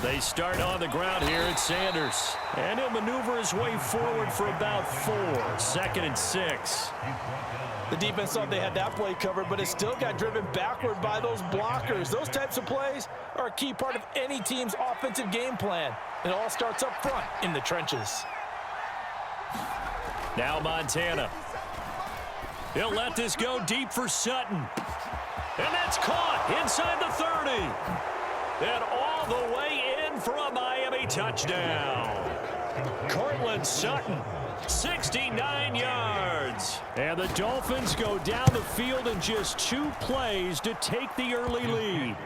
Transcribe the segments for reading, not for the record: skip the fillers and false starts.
They start on the ground here at Sanders. And he'll maneuver his way forward for about 4. 2nd and 6. The defense thought they had that play covered, but it still got driven backward by those blockers. Those types of plays are a key part of any team's offensive game plan. It all starts up front in the trenches. Now Montana. He'll let this go deep for Sutton. And that's caught inside the 30. And all the way in for a Miami touchdown. Courtland Sutton, 69 yards. And the Dolphins go down the field in just 2 plays to take the early lead.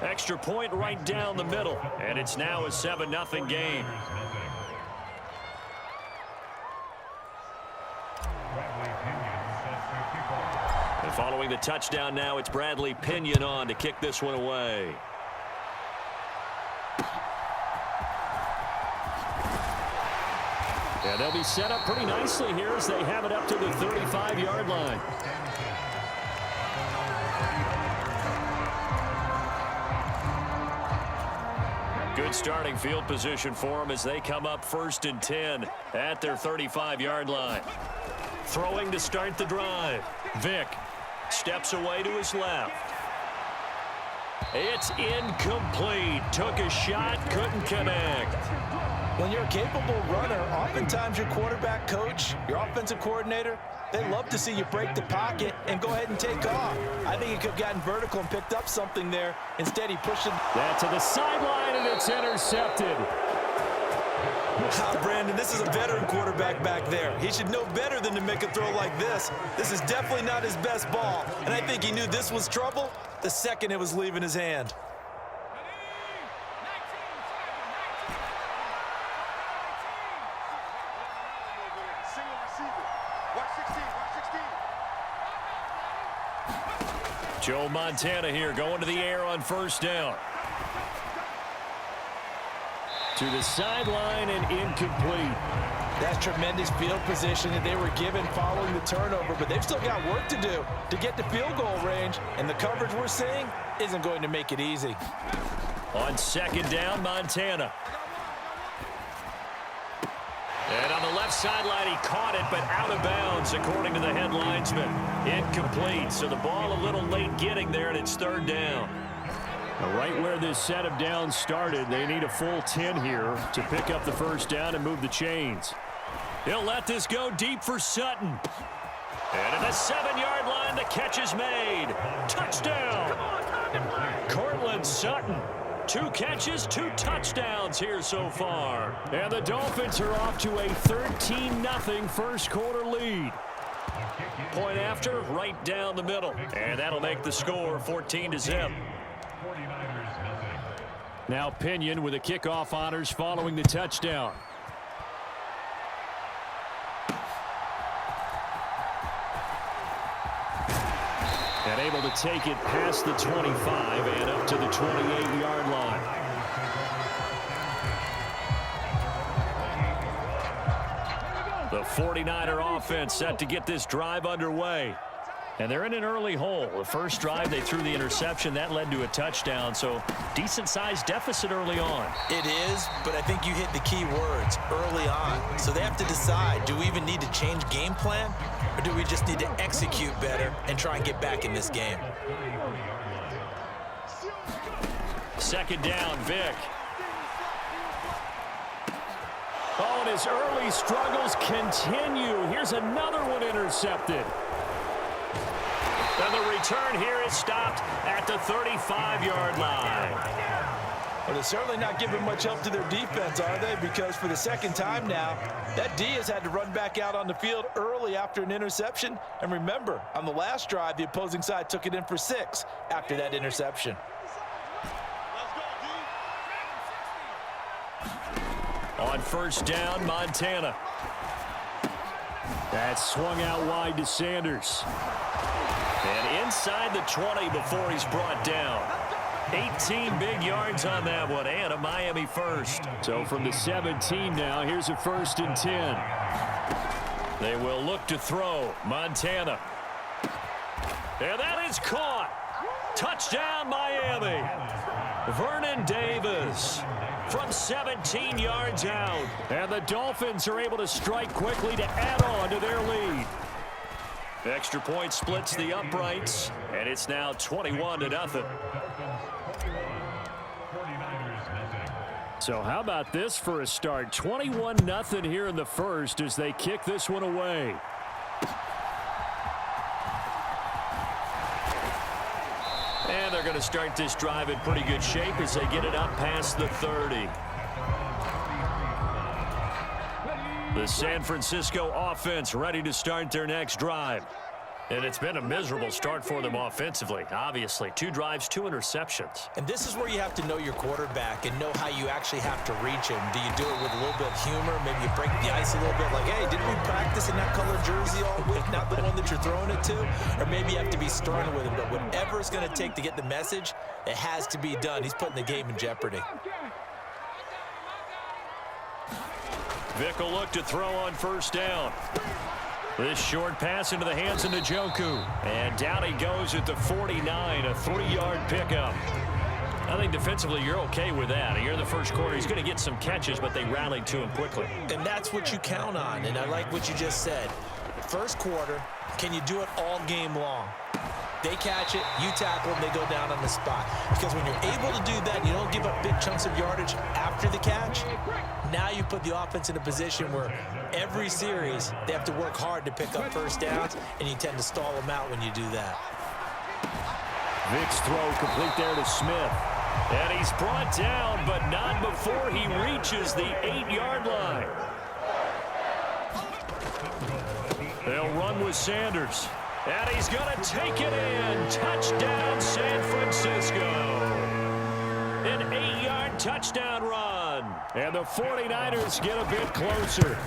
Extra point right down the middle. And it's now a 7-0 game. And following the touchdown now, it's Bradley Pinion on to kick this one away. Yeah, they'll be set up pretty nicely here as they have it up to the 35-yard line. Good starting field position for them as they come up 1st and 10 at their 35-yard line. Throwing to start the drive. Vick steps away to his left. It's incomplete. Took a shot, couldn't connect. When you're a capable runner, oftentimes your quarterback coach, your offensive coordinator, they love to see you break the pocket and go ahead and take off. I think he could have gotten vertical and picked up something there. Instead, he pushed it. That to the sideline, and it's intercepted. Brandon, this is a veteran quarterback back there. He should know better than to make a throw like this. This is definitely not his best ball, and I think he knew this was trouble the second it was leaving his hand. Joe Montana here going to the air on 1st down. To the sideline and incomplete. That's tremendous field position that they were given following the turnover, but they've still got work to do to get to field goal range, and the coverage we're seeing isn't going to make it easy. On 2nd down, Montana. And on the left sideline, he caught it, but out of bounds, according to the head linesman. Incomplete, so the ball a little late getting there, and it's 3rd down. Right where this set of downs started, they need a full 10 here to pick up the 1st down and move the chains. He'll let this go deep for Sutton. And at the 7-yard line, the catch is made. Touchdown! Courtland Sutton. 2 catches, 2 touchdowns here so far. And the Dolphins are off to a 13-0 1st quarter lead. Point after, right down the middle. And that'll make the score 14-0. Now Pinion with the kickoff honors following the touchdown. And able to take it past the 25 and up to the 28-yard line. The 49er offense set to get this drive underway. And they're in an early hole. The first drive, they threw the interception. That led to a touchdown, so decent-sized deficit early on. It is, but I think you hit the key words, early on. So they have to decide, do we even need to change game plan, or do we just need to execute better and try and get back in this game? 2nd down, Vick. Oh, and his early struggles continue. Here's another one intercepted. And the return here is stopped at the 35-yard line. Well, they're certainly not giving much help to their defense, are they? Because for the 2nd time now, that D has had to run back out on the field early after an interception. And remember, on the last drive, the opposing side took it in for 6 after that interception. On 1st down, Montana. That swung out wide to Sanders. And inside the 20 before he's brought down. 18 big yards on that one, and a Miami first. So from the 17 now, here's a 1st and 10. They will look to throw. Montana. And that is caught. Touchdown, Miami. Vernon Davis from 17 yards out. And the Dolphins are able to strike quickly to add on to their lead. Extra point splits the uprights, and it's now 21-0. So how about this for a start? 21-0 here in the first as they kick this one away. And they're going to start this drive in pretty good shape as they get it up past the 30. The San Francisco offense ready to start their next drive. And it's been a miserable start for them offensively, obviously. 2 drives, 2 interceptions. And this is where you have to know your quarterback and know how you actually have to reach him. Do you do it with a little bit of humor? Maybe you break the ice a little bit like, hey, didn't we practice in that color jersey all week? Not the one that you're throwing it to? Or maybe you have to be stern with him. But whatever it's going to take to get the message, it has to be done. He's putting the game in jeopardy. Vick will look to throw on first down. This short pass into the hands of Njoku. And down he goes at the 49, a 3-yard pickup. I think defensively you're okay with that. Here in the first quarter, he's going to get some catches, but they rallied to him quickly. And that's what you count on, and I like what you just said. First quarter, can you do it all game long? They catch it, you tackle them, they go down on the spot. Because when you're able to do that, you don't give up big chunks of yardage after the catch. Now you put the offense in a position where every series they have to work hard to pick up first downs, and you tend to stall them out when you do that. Vick's throw complete there to Smith. And he's brought down, but not before he reaches the 8-yard line. They'll run with Sanders. And he's going to take it in. Touchdown, San Francisco. An 8-yard touchdown run. And the 49ers get a bit closer.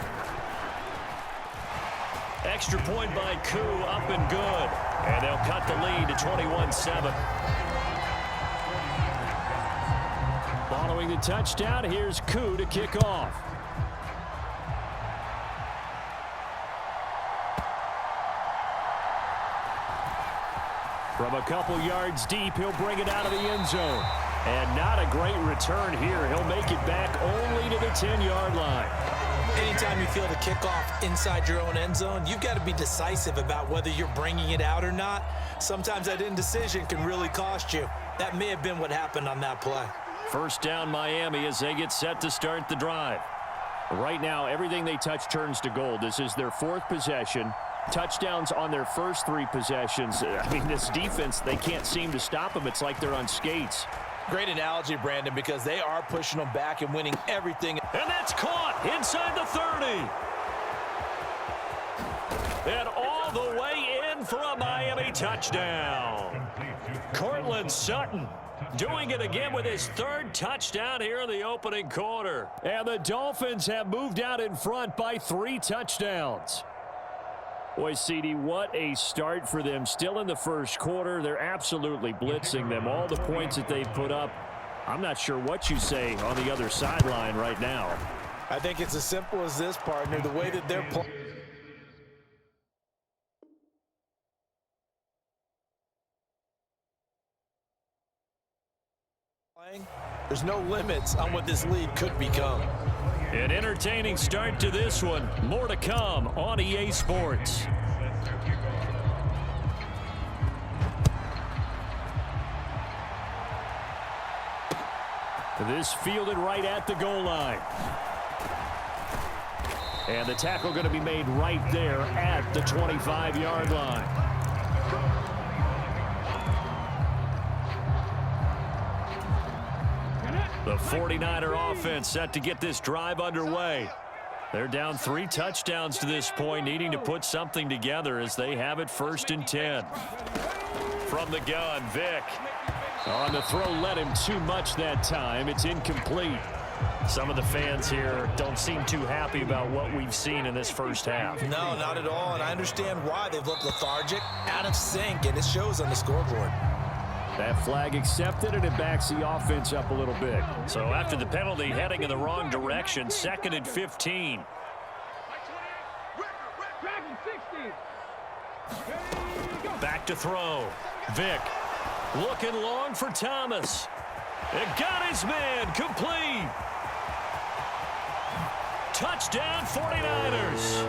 Extra point by Koo, up and good. And they'll cut the lead to 21-7. Following the touchdown, here's Koo to kick off. From a couple yards deep, he'll bring it out of the end zone. And not a great return here. He'll make it back only to the 10-yard line. Anytime you feel the kickoff inside your own end zone, you've got to be decisive about whether you're bringing it out or not. Sometimes that indecision can really cost you. That may have been what happened on that play. First down Miami as they get set to start the drive. Right now, everything they touch turns to gold. This is their 4th possession. Touchdowns on their first 3 possessions. I mean, this defense, they can't seem to stop them. It's like they're on skates. Great analogy, Brandon, because they are pushing them back and winning everything. And that's caught inside the 30. And all the way in for a Miami touchdown. Courtland Sutton doing it again with his 3rd touchdown here in the opening quarter. And the Dolphins have moved out in front by 3 touchdowns. Boy, CD, what a start for them. Still in the first quarter. They're absolutely blitzing them. All the points that they've put up, I'm not sure what you say on the other sideline right now. I think it's as simple as this, partner. The way that they're playing, there's no limits on what this lead could become. An entertaining start to this one. More to come on EA Sports. This fielded right at the goal line. And the tackle going to be made right there at the 25-yard line. The 49er offense set to get this drive underway. They're down 3 touchdowns to this point, needing to put something together as they have it 1st and 10. From the gun, Vick. On the throw, led him too much that time. It's incomplete. Some of the fans here don't seem too happy about what we've seen in this first half. No, not at all, and I understand why. They've looked lethargic, out of sync, and it shows on the scoreboard. That flag accepted, and it backs the offense up a little bit. So after the penalty, heading in the wrong direction, 2nd and 15. Back to throw. Vick looking long for Thomas. It got his man, complete. Touchdown 49ers.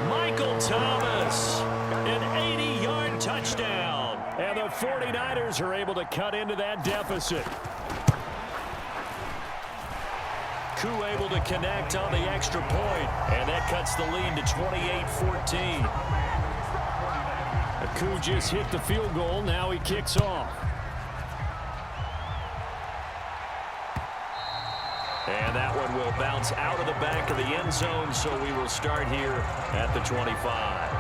Michael Thomas, an 80-yard touchdown. And the 49ers are able to cut into that deficit. Koo able to connect on the extra point, and that cuts the lead to 28-14. Koo just hit the field goal. Now he kicks off. And that one will bounce out of the back of the end zone, so we will start here at the 25.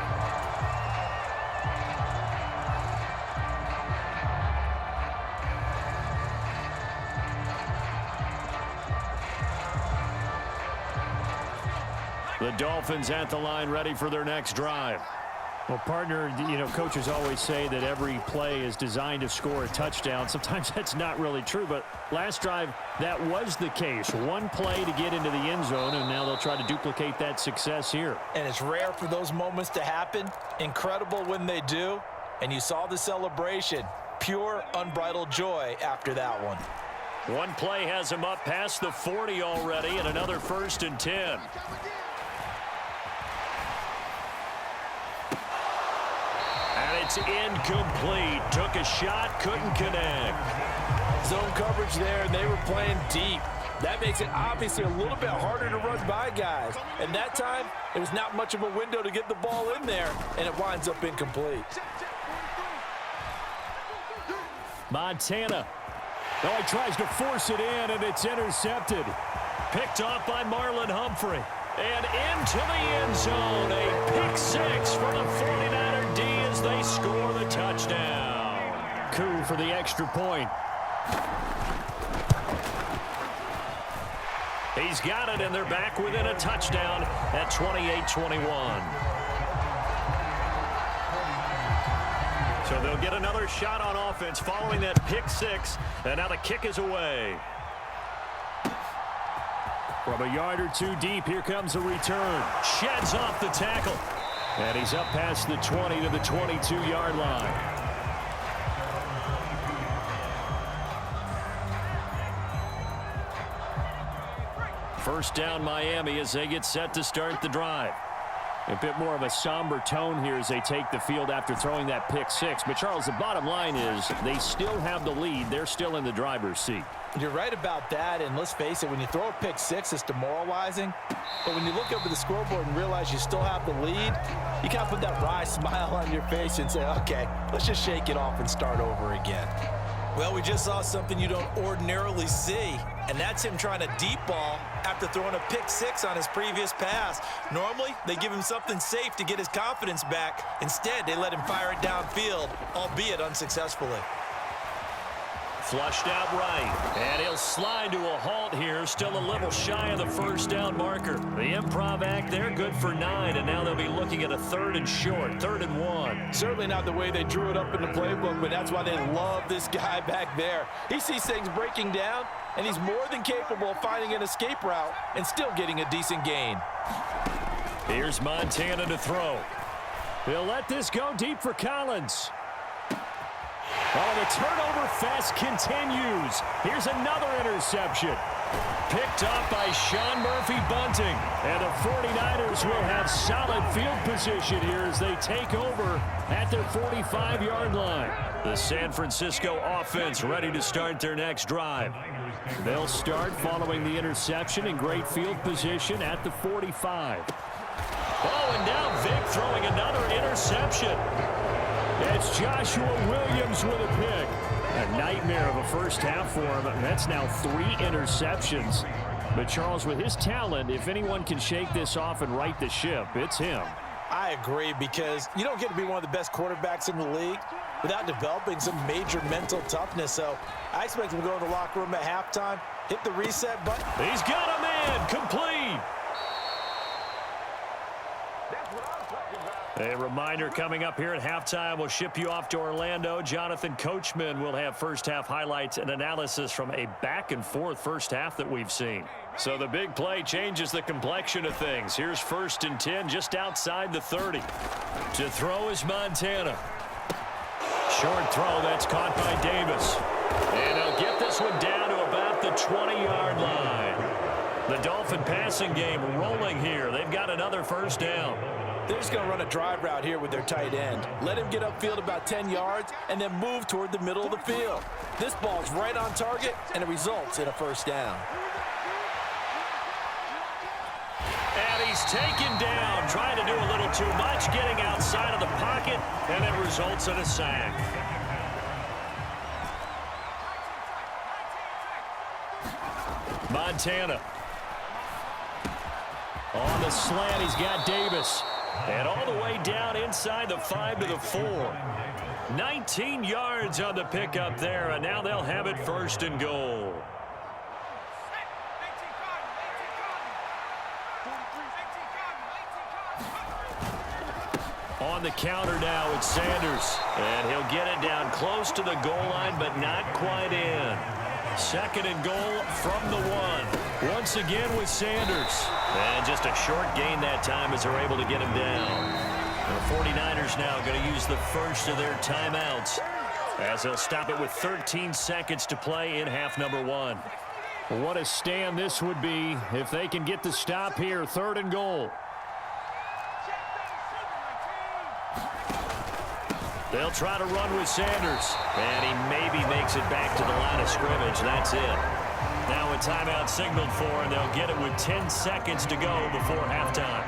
The Dolphins at the line, ready for their next drive. Well, partner, you know, coaches always say that every play is designed to score a touchdown. Sometimes that's not really true, but last drive, that was the case. One play to get into the end zone, and now they'll try to duplicate that success here. And it's rare for those moments to happen. Incredible when they do. And you saw the celebration. Pure, unbridled joy after that one. One play has him up past the 40 already, and another 1st and 10. It's incomplete. Took a shot, couldn't connect. Zone coverage there, and they were playing deep. That makes it obviously a little bit harder to run by guys. And that time, it was not much of a window to get the ball in there, and it winds up incomplete. Montana. Oh, he tries to force it in, and it's intercepted. Picked off by Marlon Humphrey. And into the end zone. A pick 6 for the 49er D as they score the touchdown. Koo for the extra point. He's got it, and they're back within a touchdown at 28-21. So they'll get another shot on offense following that pick 6, and now the kick is away. From a yard or two deep, here comes a return. Sheds off the tackle. And he's up past the 20 to the 22-yard line. First down Miami as they get set to start the drive. A bit more of a somber tone here as they take the field after throwing that pick 6. But, Charles, the bottom line is they still have the lead. They're still in the driver's seat. You're right about that, and let's face it, when you throw a pick 6, it's demoralizing. But when you look over the scoreboard and realize you still have the lead, you kind of put that wry smile on your face and say, okay, let's just shake it off and start over again. Well, we just saw something you don't ordinarily see, and that's him trying to deep ball after throwing a pick 6 on his previous pass. Normally, they give him something safe to get his confidence back. Instead, they let him fire it downfield, albeit unsuccessfully. Flushed out right, and he'll slide to a halt here, still a little shy of the first down marker. The improv act there, good for 9, and now they'll be looking at a 3rd and short, 3rd and 1. Certainly not the way they drew it up in the playbook, but that's why they love this guy back there. He sees things breaking down, and he's more than capable of finding an escape route and still getting a decent gain. Here's Montana to throw. He'll let this go deep for Collins. Oh, the turnover fest continues. Here's another interception. Picked up by Sean Murphy-Bunting. And the 49ers will have solid field position here as they take over at their 45-yard line. The San Francisco offense ready to start their next drive. They'll start following the interception in great field position at the 45. Oh, and now Vic throwing another interception. It's Joshua Williams with a pick. A nightmare of a first half for him. That's now 3 interceptions. But Charles, with his talent, if anyone can shake this off and right the ship, it's him. I agree, because you don't get to be one of the best quarterbacks in the league without developing some major mental toughness. So I expect him to go in the locker room at halftime, hit the reset button. He's got a man, complete. A reminder coming up here at halftime. We'll ship you off to Orlando. Jonathan Coachman will have first-half highlights and analysis from a back-and-forth first half that we've seen. So the big play changes the complexion of things. Here's 1st and 10 just outside the 30. To throw is Montana. Short throw that's caught by Davis. And they'll get this one down to about the 20-yard line. The Dolphin passing game rolling here. They've got another first down. They're just going to run a drive route here with their tight end. Let him get upfield about 10 yards and then move toward the middle of the field. This ball's right on target, and it results in a first down. And he's taken down, trying to do a little too much, getting outside of the pocket, and it results in a sack. Montana. On the slant, he's got Davis. And all the way down inside the 5 to the 4. 19 yards on the pickup there, and now they'll have it first and goal. On the counter now, it's Sanders. And he'll get it down close to the goal line, but not quite in. Second and goal from the 1. Once again with Sanders. And just a short gain that time as they're able to get him down. The 49ers now going to use the first of their timeouts as they'll stop it with 13 seconds to play in half number 1. What a stand this would be if they can get the stop here. Third and goal. They'll try to run with Sanders. And he maybe makes it back to the line of scrimmage. That's it. Now a timeout signaled for, and they'll get it with 10 seconds to go before halftime.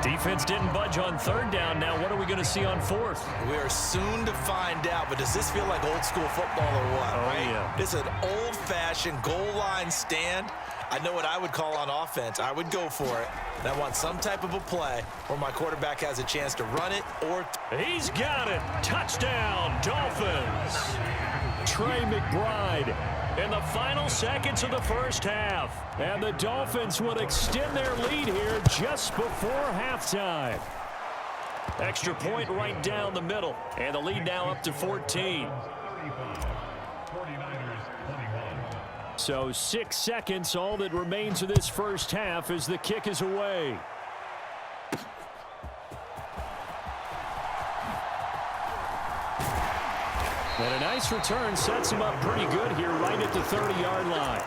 Defense didn't budge on third down. Now what are we going to see on fourth? We are soon to find out, but does this feel like old school football or what? Oh, right? yeah. This is an old-fashioned goal line stand. I know what I would call on offense. I would go for it. And I want some type of a play where my quarterback has a chance to run it or... He's got it. Touchdown, Dolphins. Trey McBride. In the final seconds of the first half. And the Dolphins would extend their lead here just before halftime. Extra point right down the middle. And the lead now up to 14. So 6 seconds, all that remains of this first half as the kick is away. And a nice return sets him up pretty good here right at the 30-yard line.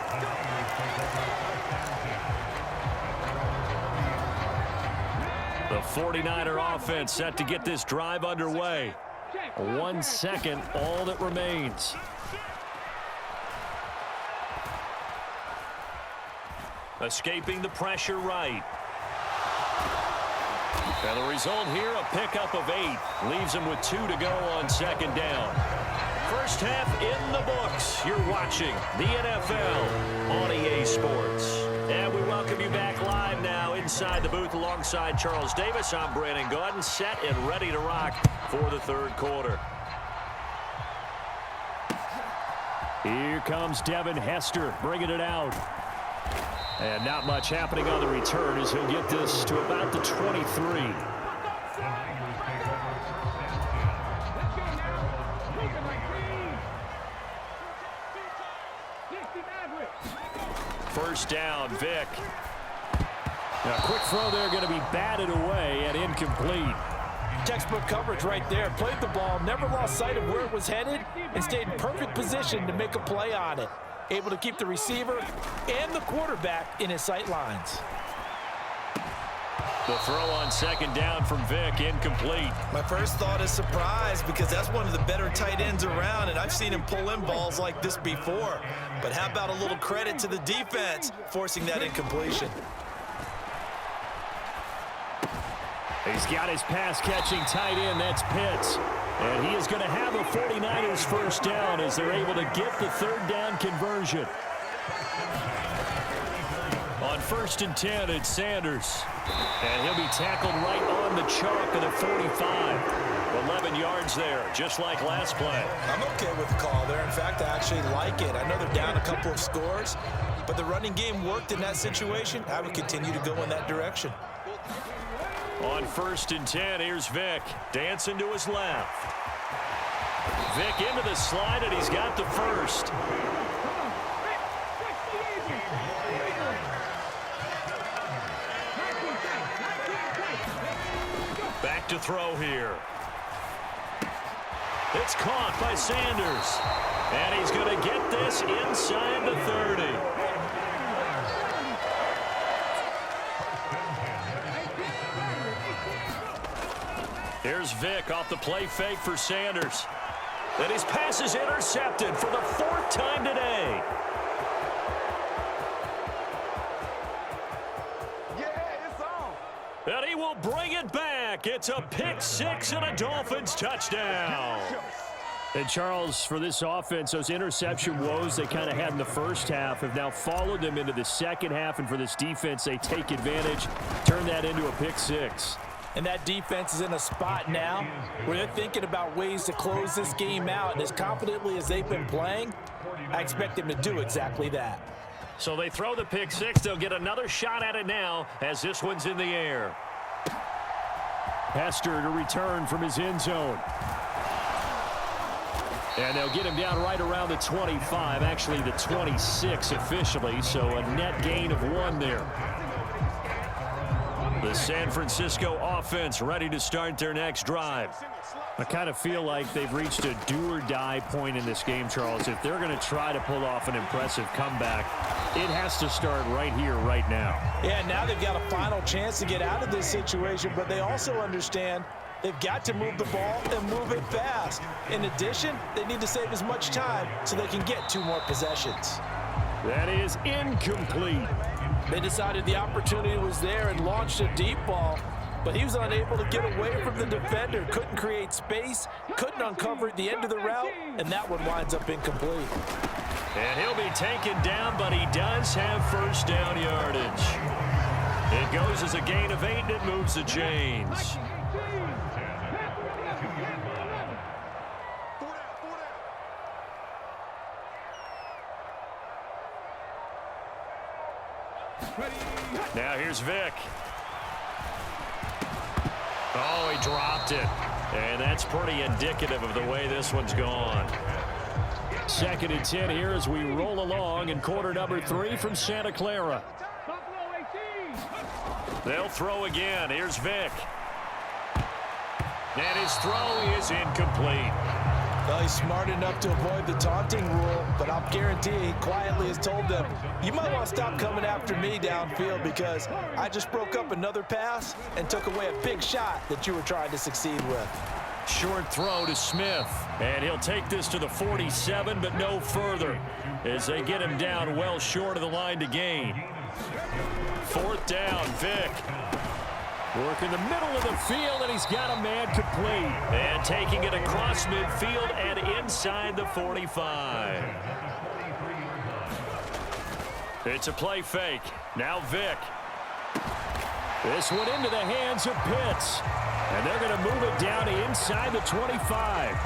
The 49er offense set to get this drive underway. 1 second, all that remains. Escaping the pressure right. And the result here, a pickup of 8. Leaves him with 2 to go on second down. First half in the books. You're watching the NFL on EA Sports. And we welcome you back live now inside the booth alongside Charles Davis. I'm Brandon Gaudin, set and ready to rock for the third quarter. Here comes Devin Hester bringing it out. And not much happening on the return as he'll get this to about the 23. First down, Vick. Now, a quick throw there going to be batted away and incomplete. Textbook coverage right there. Played the ball, never lost sight of where it was headed, and stayed in perfect position to make a play on it. Able to keep the receiver and the quarterback in his sight lines. The throw on second down from Vick, incomplete. My first thought is surprise because that's one of the better tight ends around, and I've seen him pull in balls like this before. But how about a little credit to the defense forcing that incompletion? He's got his pass-catching tight end. That's Pitts. And he is going to have a 49ers first down as they're able to get the third down conversion. On first and 10, it's Sanders. And he'll be tackled right on the chalk of the 45. 11 yards there, just like last play. I'm okay with the call there. In fact, I actually like it. I know they're down a couple of scores, but the running game worked in that situation. I would continue to go in that direction. On first and 10, here's Vick. Dancing to his left. Vick into the slide, and he's got the first. Back to throw here. It's caught by Sanders. And he's going to get this inside the 30. Here's Vick off the play fake for Sanders. And his pass is intercepted for the 4th time today. And he will bring it back. It's a pick 6 and a Dolphins touchdown. And Charles, for this offense, those interception woes they kind of had in the first half have now followed them into the second half. And for this defense, they take advantage, turn that into a pick 6. And that defense is in a spot now where they're thinking about ways to close this game out. And as confidently as they've been playing, I expect them to do exactly that. So they throw the pick 6. They'll get another shot at it now as this one's in the air. Hester to return from his end zone. And they'll get him down right around the 25, actually the 26 officially, so a net gain of 1 there. The San Francisco offense ready to start their next drive. I kind of feel like they've reached a do-or-die point in this game, Charles. If they're going to try to pull off an impressive comeback, it has to start right here, right now. Yeah, now they've got a final chance to get out of this situation, but they also understand they've got to move the ball and move it fast. In addition, they need to save as much time so they can get 2 more possessions. That is incomplete. They decided the opportunity was there and launched a deep ball, but he was unable to get away from the defender, couldn't create space, couldn't uncover at the end of the route, and that one winds up incomplete. And he'll be taken down, but he does have first down yardage. It goes as a gain of 8, and it moves the chains. Now here's Vick. Oh, he dropped it. And that's pretty indicative of the way this one's gone. 2nd and 10 here as we roll along in quarter number 3 from Santa Clara. They'll throw again. Here's Vick. And his throw is incomplete. Well, he's smart enough to avoid the taunting rule, but I'll guarantee he quietly has told them, you might want to stop coming after me downfield because I just broke up another pass and took away a big shot that you were trying to succeed with. Short throw to Smith. And he'll take this to the 47, but no further as they get him down well short of the line to gain. 4th down, Vick. Work in the middle of the field, and he's got a man complete. And taking it across midfield and inside the 45. It's a play fake. Now Vick. This one into the hands of Pitts. And they're going to move it down to inside the 25.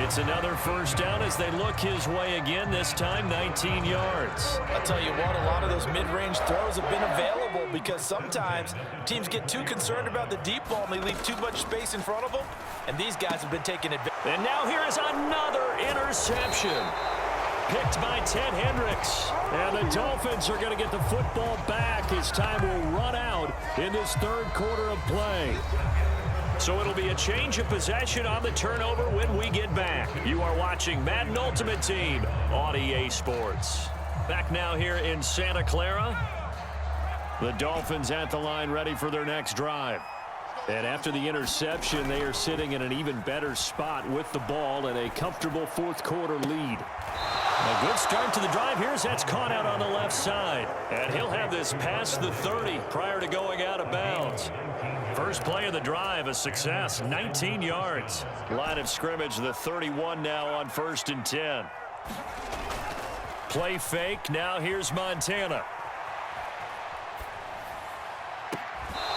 It's another first down as they look his way again, this time 19 yards. I'll tell you what, a lot of those mid-range throws have been available because sometimes teams get too concerned about the deep ball and they leave too much space in front of them, and these guys have been taking advantage. And now here is another interception. Picked by Ted Hendricks. And the Dolphins are going to get the football back as time will run out in this 3rd quarter of play. So it'll be a change of possession on the turnover when we get back. You are watching Madden Ultimate Team on EA Sports. Back now here in Santa Clara. The Dolphins at the line ready for their next drive. And after the interception, they are sitting in an even better spot with the ball and a comfortable 4th quarter lead. A good start to the drive here as that's caught out on the left side. And he'll have this past the 30 prior to going out of bounds. First play of the drive, a success, 19 yards. Line of scrimmage, the 31 now on 1st and 10. Play fake, now here's Montana.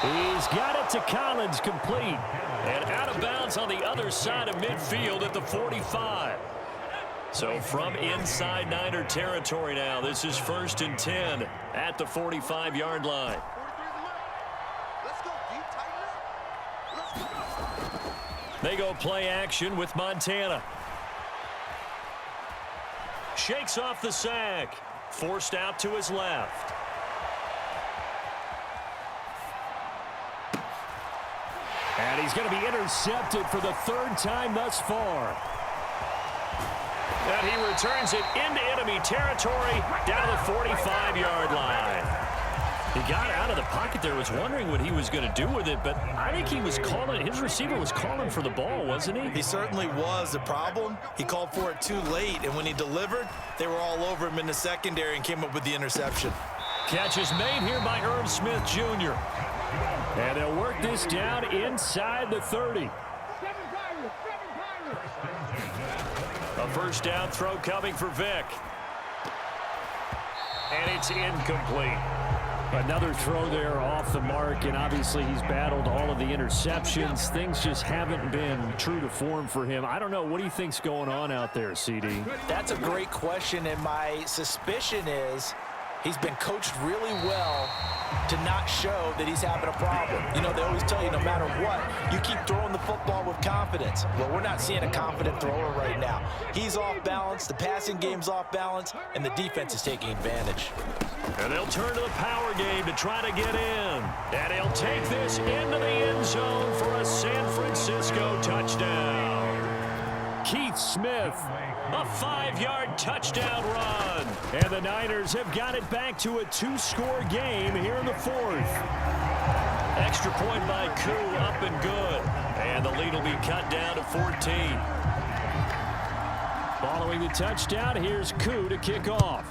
He's got it to Collins, complete. And out of bounds on the other side of midfield at the 45. So from inside Niner territory now, this is 1st and 10 at the 45-yard line. They go play action with Montana. Shakes off the sack. Forced out to his left. And he's going to be intercepted for the 3rd time thus far. he returns it into enemy territory down to the 45-yard line. He got out of the pocket there, was wondering what he was going to do with it, but I think he was calling, his receiver was calling for the ball, wasn't he? He certainly was. The problem, he called for it too late, and when he delivered, they were all over him in the secondary and came up with the interception. Catch is made here by Irv Smith Jr. And they'll work this down inside the 30. A first down throw coming for Vick. And it's incomplete. Another throw there off the mark, and obviously he's battled all of the interceptions. Things just haven't been true to form for him. I don't know. What do you think's going on out there, CD? That's a great question, and my suspicion is he's been coached really well to not show that he's having a problem. You know, they always tell you no matter what, you keep throwing the football with confidence. Well, we're not seeing a confident thrower right now. He's off balance, the passing game's off balance, and the defense is taking advantage. And they'll turn to the power game to try to get in. And he'll take this into the end zone for a San Francisco touchdown. Keith Smith, a 5-yard touchdown run. And the Niners have got it back to a 2-score game here in the 4th. Extra point by Koo, up and good. And the lead will be cut down to 14. Following the touchdown, here's Koo to kick off.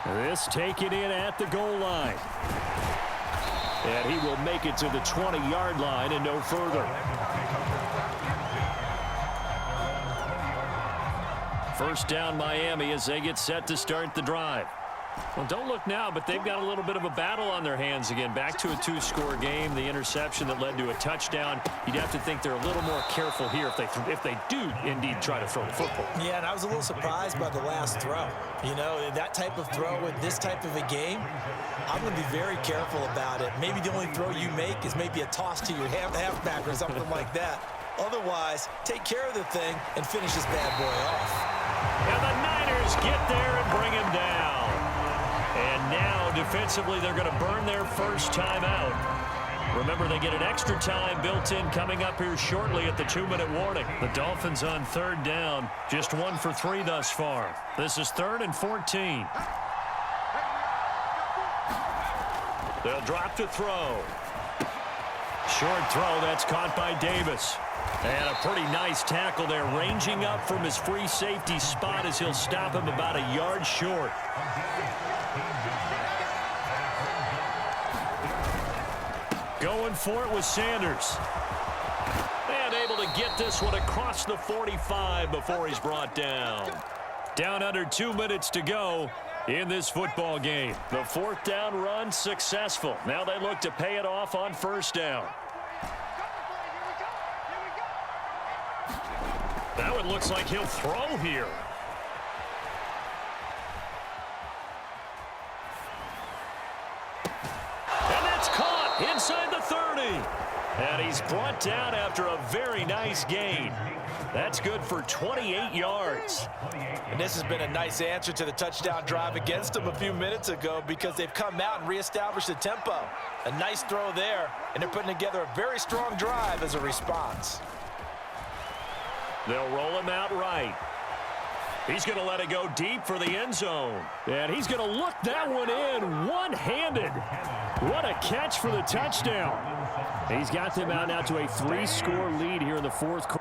This taken in at the goal line. And he will make it to the 20-yard line and no further. First down Miami as they get set to start the drive. Well, don't look now, but they've got a little bit of a battle on their hands again. Back to a 2-score game. The interception that led to a touchdown. You'd have to think they're a little more careful here if they do indeed try to throw the football. Yeah, and I was a little surprised by the last throw. You know, that type of throw with this type of a game, I'm going to be very careful about it. Maybe the only throw you make is maybe a toss to your halfback or something like that. Otherwise, take care of the thing and finish this bad boy off. And the Niners get there and bring him down. And now, defensively, they're going to burn their first time out. Remember, they get an extra time built in coming up here shortly at the 2-minute warning. The Dolphins on 3rd down, just 1 for 3 thus far. This is 3rd and 14. They'll drop to throw. Short throw, that's caught by Davis. And a pretty nice tackle there, ranging up from his free safety spot as he'll stop him about a yard short. Going for it with Sanders. And able to get this one across the 45 before he's brought down. Down under 2 minutes to go in this football game. The 4th down run successful. Now they look to pay it off on 1st down. Now it looks like he'll throw here. And that's caught inside the 30. And he's brought down after a very nice gain. That's good for 28 yards. And this has been a nice answer to the touchdown drive against them a few minutes ago because they've come out and reestablished the tempo. A nice throw there, and they're putting together a very strong drive as a response. They'll roll him out right. He's going to let it go deep for the end zone. And he's going to look that one in one-handed. What a catch for the touchdown. He's got them out now to a 3-score lead here in the 4th quarter.